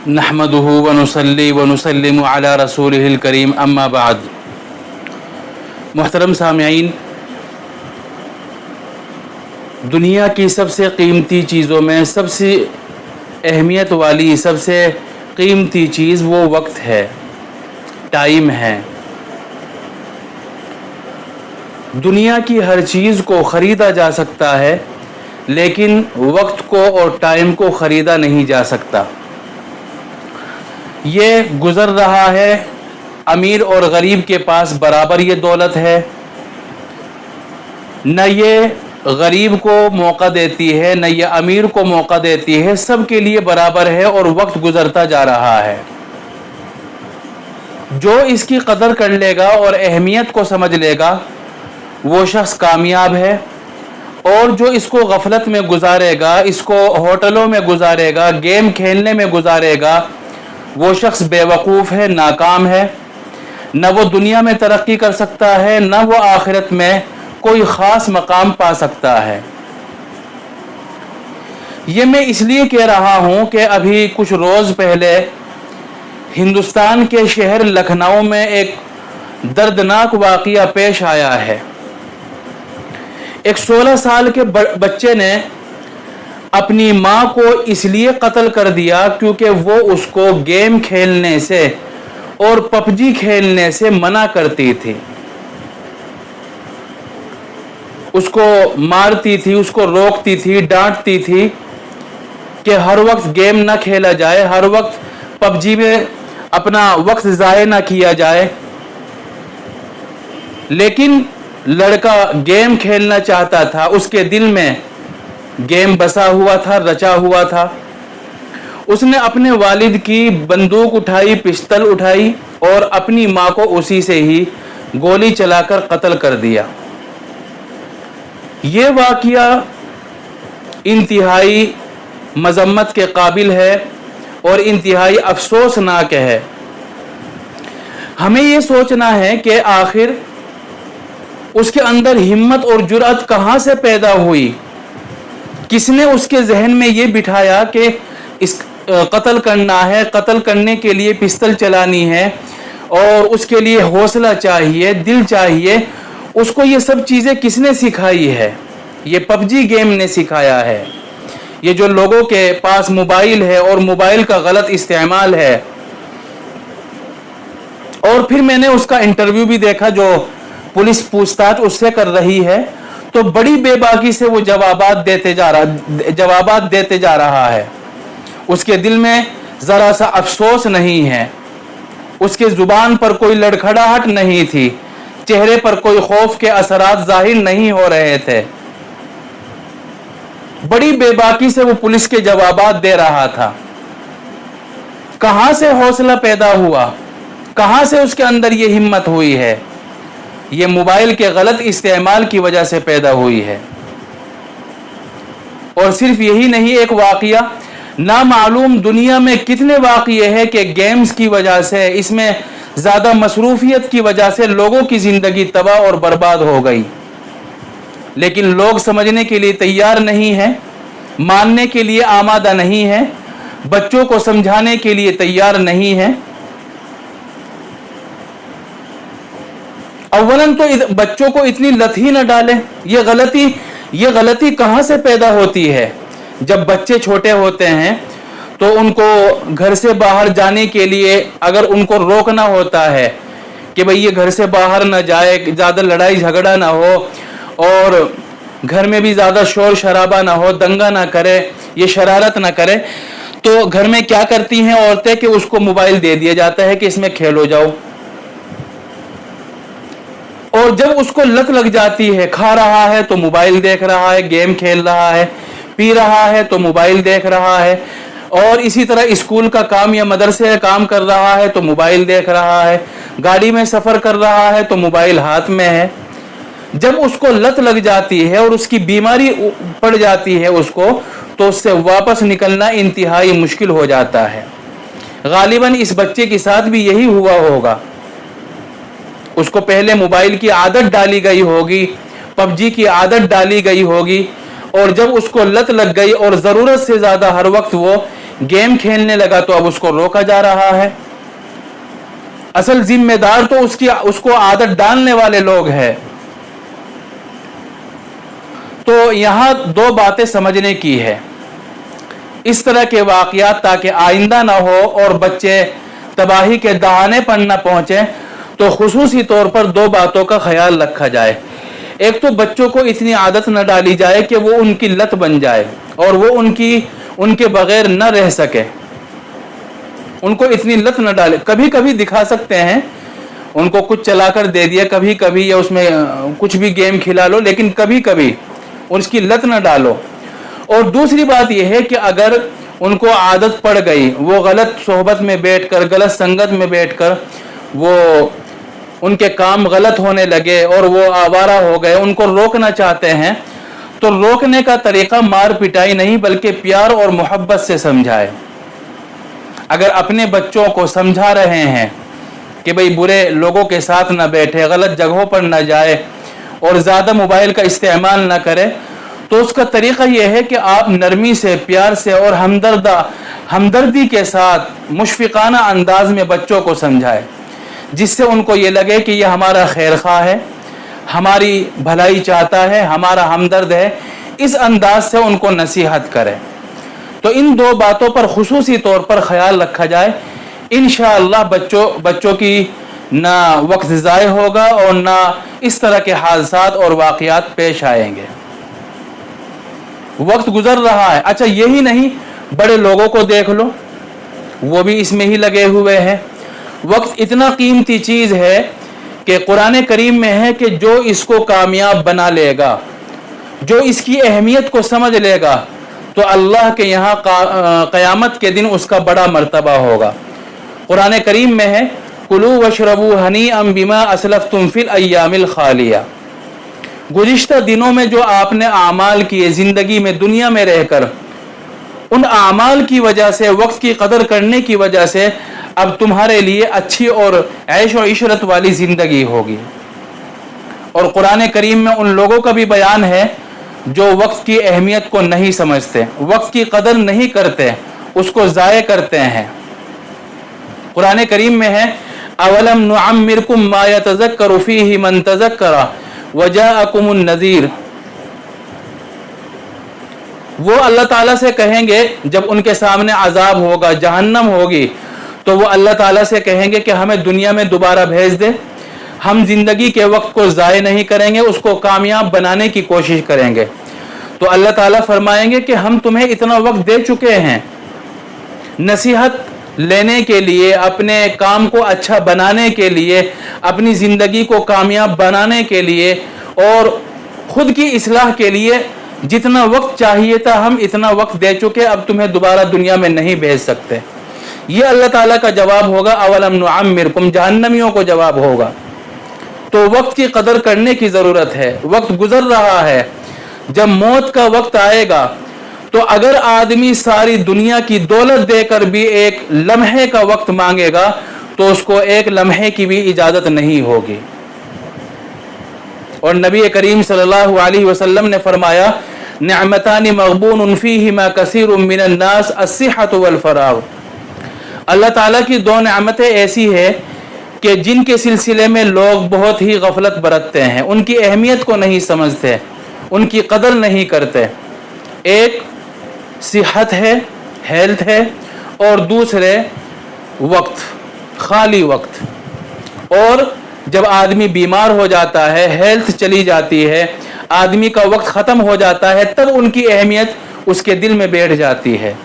نحمده ونصلي ونسلم على رسوله الكريم اما بعد۔ محترم سامعین، دنیا کی سب سے قیمتی چیزوں میں سب سے اہمیت والی سب سے قیمتی چیز وہ وقت ہے، ٹائم ہے۔ دنیا کی ہر چیز کو خریدا جا سکتا ہے، لیکن وقت کو اور ٹائم کو خریدا نہیں جا سکتا۔ یہ گزر رہا ہے، امیر اور غریب کے پاس برابر یہ دولت ہے، نہ یہ غریب کو موقع دیتی ہے نہ یہ امیر کو موقع دیتی ہے، سب کے لیے برابر ہے اور وقت گزرتا جا رہا ہے۔ جو اس کی قدر کر لے گا اور اہمیت کو سمجھ لے گا وہ شخص کامیاب ہے، اور جو اس کو غفلت میں گزارے گا، اس کو ہوٹلوں میں گزارے گا، گیم کھیلنے میں گزارے گا، وہ شخص بے وقوف ہے، ناکام ہے۔ نہ وہ دنیا میں ترقی کر سکتا ہے، نہ وہ آخرت میں کوئی خاص مقام پا سکتا ہے۔ یہ میں اس لیے کہہ رہا ہوں کہ ابھی کچھ روز پہلے ہندوستان کے شہر لکھنؤ میں ایک دردناک واقعہ پیش آیا ہے۔ ایک 16 سال کے بچے نے اپنی ماں کو اس لیے قتل کر دیا کیونکہ وہ اس کو گیم کھیلنے سے اور پب جی کھیلنے سے منع کرتی تھی۔ اس کو مارتی تھی، اس کو روکتی تھی، ڈانٹتی تھی کہ ہر وقت گیم نہ کھیلا جائے، ہر وقت پب جی میں اپنا وقت ضائع نہ کیا جائے۔ لیکن لڑکا گیم کھیلنا چاہتا تھا، اس کے دل میں گیم بسا ہوا تھا، رچا ہوا تھا۔ اس نے اپنے والد کی بندوق اٹھائی، پستل اٹھائی اور اپنی ماں کو اسی سے ہی گولی چلا کر قتل کر دیا۔ یہ واقعہ انتہائی مذمت کے قابل ہے اور انتہائی افسوسناک ہے۔ ہمیں یہ سوچنا ہے کہ آخر اس کے اندر ہمت اور جرأت کہاں سے پیدا ہوئی؟ کس نے اس کے ذہن میں یہ بٹھایا کہ اس قتل کرنا ہے، قتل کرنے کے لیے پستل چلانی ہے اور اس کے لیے حوصلہ چاہیے، دل چاہیے؟ اس کو یہ سب چیزیں کس نے سکھائی ہے؟ یہ پب جی گیم نے سکھایا ہے۔ یہ جو لوگوں کے پاس موبائل ہے اور موبائل کا غلط استعمال ہے۔ اور پھر میں نے اس کا انٹرویو بھی دیکھا جو پولیس پوچھ تاچھ اس سے کر رہی ہے، تو بڑی بے باکی سے وہ جوابات دیتے جا رہا ہے۔ اس کے دل میں ذرا سا افسوس نہیں ہے، اس کے زبان پر کوئی لڑکھڑاہٹ نہیں تھی، چہرے پر کوئی خوف کے اثرات ظاہر نہیں ہو رہے تھے۔ بڑی بے باکی سے وہ پولیس کے جوابات دے رہا تھا۔ کہاں سے حوصلہ پیدا ہوا؟ کہاں سے اس کے اندر یہ ہمت ہوئی ہے؟ یہ موبائل کے غلط استعمال کی وجہ سے پیدا ہوئی ہے۔ اور صرف یہی نہیں، ایک واقعہ نامعلوم دنیا میں کتنے واقعے ہیں کہ گیمز کی وجہ سے، اس میں زیادہ مصروفیت کی وجہ سے لوگوں کی زندگی تباہ اور برباد ہو گئی، لیکن لوگ سمجھنے کے لیے تیار نہیں ہیں، ماننے کے لیے آمادہ نہیں ہیں، بچوں کو سمجھانے کے لیے تیار نہیں ہیں۔ اولاً تو بچوں کو اتنی لت ہی نہ ڈالیں۔ یہ غلطی کہاں سے پیدا ہوتی ہے؟ جب بچے چھوٹے ہوتے ہیں تو ان کو گھر سے باہر جانے کے لیے اگر ان کو روکنا ہوتا ہے کہ بھئی یہ گھر سے باہر نہ جائے، زیادہ لڑائی جھگڑا نہ ہو اور گھر میں بھی زیادہ شور شرابہ نہ ہو، دنگا نہ کرے، یہ شرارت نہ کرے، تو گھر میں کیا کرتی ہیں عورتیں کہ اس کو موبائل دے دیا جاتا ہے کہ اس میں کھیلو جاؤ۔ اور جب اس کو لت لگ جاتی ہے، کھا رہا ہے تو موبائل دیکھ رہا ہے، گیم کھیل رہا ہے، پی رہا ہے تو موبائل دیکھ رہا ہے، اور اسی طرح اسکول کا کام یا مدرسے کا کام کر رہا ہے تو موبائل دیکھ رہا ہے، گاڑی میں سفر کر رہا ہے تو موبائل ہاتھ میں ہے۔ جب اس کو لت لگ جاتی ہے اور اس کی بیماری پڑ جاتی ہے اس کو، تو اس سے واپس نکلنا انتہائی مشکل ہو جاتا ہے۔ غالباً اس بچے کے ساتھ بھی یہی ہوا ہوگا۔ اس کو پہلے موبائل کی عادت ڈالی گئی ہوگی، پب جی کی عادت ڈالی گئی ہوگی، اور جب اس کو لت لگ گئی اور ضرورت سے زیادہ ہر وقت وہ गेम खेलने लगा तो अब उसको रोका जा रहा है। असल जिम्मेदार तो उसको आदत डालने वाले लोग हैं। तो यहाँ दो बातें समझने की है इस तरह के वाक़यात, ताकि आइंदा ना हो और बच्चे तबाही के दहाने पर न पहुँचे। तो खुसूसी तौर पर दो बातों का ख्याल रखा जाए। एक तो बच्चों को इतनी आदत न डाली जाए कि वो उनकी लत बन जाए और वो उनके बगैर न रह सके। उनको इतनी लत न डाले। कभी कभी दिखा सकते हैं, उनको कुछ चलाकर दे दिया कभी कभी, या उसमें कुछ भी गेम खिला लो, लेकिन कभी कभी उसकी लत न डालो। और दूसरी बात यह है कि अगर उनको आदत पड़ गई, वो गलत सोहबत में बैठकर, गलत संगत में बैठकर वो उनके काम गलत होने लगे और वो आवारा हो गए, उनको रोकना चाहते हैं, तो रोकने का तरीका मार पिटाई नहीं बल्कि प्यार और मोहब्बत से समझाए। अगर अपने बच्चों को समझा रहे हैं कि भाई बुरे लोगों के साथ ना बैठे, गलत जगहों पर ना जाए और ज़्यादा मोबाइल का इस्तेमाल ना करे, तो उसका तरीका यह है कि आप नरमी से, प्यार से और हमदर्दी के साथ मुशफ़िकाना अंदाज में बच्चों को समझाएं, जिससे उनको ये लगे कि यह हमारा खैर खा है, हमारी भलाई चाहता है, हमारा हमदर्द है। इस अंदाज से उनको नसीहत करें। तो इन दो बातों पर खुसूसी तौर पर ख्याल रखा जाए, इंशाअल्लाह बच्चों की ना वक्त ज़ाय होगा और ना इस तरह के हादसात और वाक़यात पेश आएंगे। वक्त गुजर रहा है। अच्छा, यही नहीं, बड़े लोगों को देख लो, वो भी इसमें ही लगे हुए हैं। वक्त इतना कीमती चीज़ है कि कुरान करीम में है कि जो इसको कामयाब बना लेगा, जो इसकी अहमियत को समझ लेगा, तो अल्लाह के यहाँ क़यामत के दिन उसका बड़ा मर्तबा होगा। कुरान करीम में है, कुलू वशरबू हनीअम बिमा असलफ्तुम फिल अय्यामिल खालिया। गुज़िश्ता दिनों में जो आपने आमाल किए, ज़िंदगी में, दुनिया में रहकर, उन आमाल की वजह से, वक्त की कदर करने की वजह से अब तुम्हारे लिए अच्छी और ऐश और इशरत वाली ज़िंदगी होगी। और कुरान करीम में उन लोगों का भी बयान है जो वक्त की अहमियत को नहीं समझते, वक्त की कदर नहीं करते, उसको ज़ाय करते हैं। कुरान करीम में है, अवलम नुअम्मिरकुम मा यतज़क्करु फ़ीहि मन तज़क्करा वजाअकुमुन नज़ीर। वो अल्लाह ताला से कहेंगे, जब उनके सामने अजाब होगा, जहन्नम होगी, तो वो अल्लाह ताला से कहेंगे कि हमें दुनिया में दोबारा भेज दे, हम ज़िंदगी के वक्त को ज़ाय नहीं करेंगे, उसको कामयाब बनाने की कोशिश करेंगे। तो अल्लाह ताला फरमाएंगे कि हम तुम्हें इतना वक्त दे चुके हैं नसीहत लेने के लिए, अपने काम को अच्छा बनाने के लिए, अपनी ज़िंदगी को कामयाब बनाने के लिए और ख़ुद की इस्लाह के लिए। जितना वक्त चाहिए था हम इतना वक्त दे चुके, अब तुम्हें दोबारा दुनिया में नहीं भेज सकते। ये अल्लाह ताला का जवाब होगा, अवलम नुअम्मिरकुम, जहन्नमियों को जवाब होगा। तो वक्त की कदर करने की ज़रूरत है। वक्त गुजर रहा है, जब मौत का वक्त आएगा तो अगर आदमी सारी दुनिया की दौलत देकर भी एक लम्हे का वक्त मांगेगा तो उसको एक लम्हे की भी इजाज़त नहीं होगी। और नबी करीम सल्लल्लाहु अलैहि वसल्लम ने फरमाया, निअमतानि मग़बूनुन फ़ीहिमा कसीरुम मिनन नास अस्सिहतु वल फ़राग़। अल्लाह ताला की दो नेमतें ऐसी है कि जिनके सिलसिले में लोग बहुत ही गफलत बरतते हैं, उनकी अहमियत को नहीं समझते, उनकी कदर नहीं करते। एक सेहत है, हेल्थ है, और दूसरे वक्त, खाली वक्त। और जब आदमी बीमार हो जाता है, हेल्थ चली जाती है, आदमी का वक्त ख़त्म हो जाता है, तब उनकी अहमियत उसके दिल में बैठ जाती है।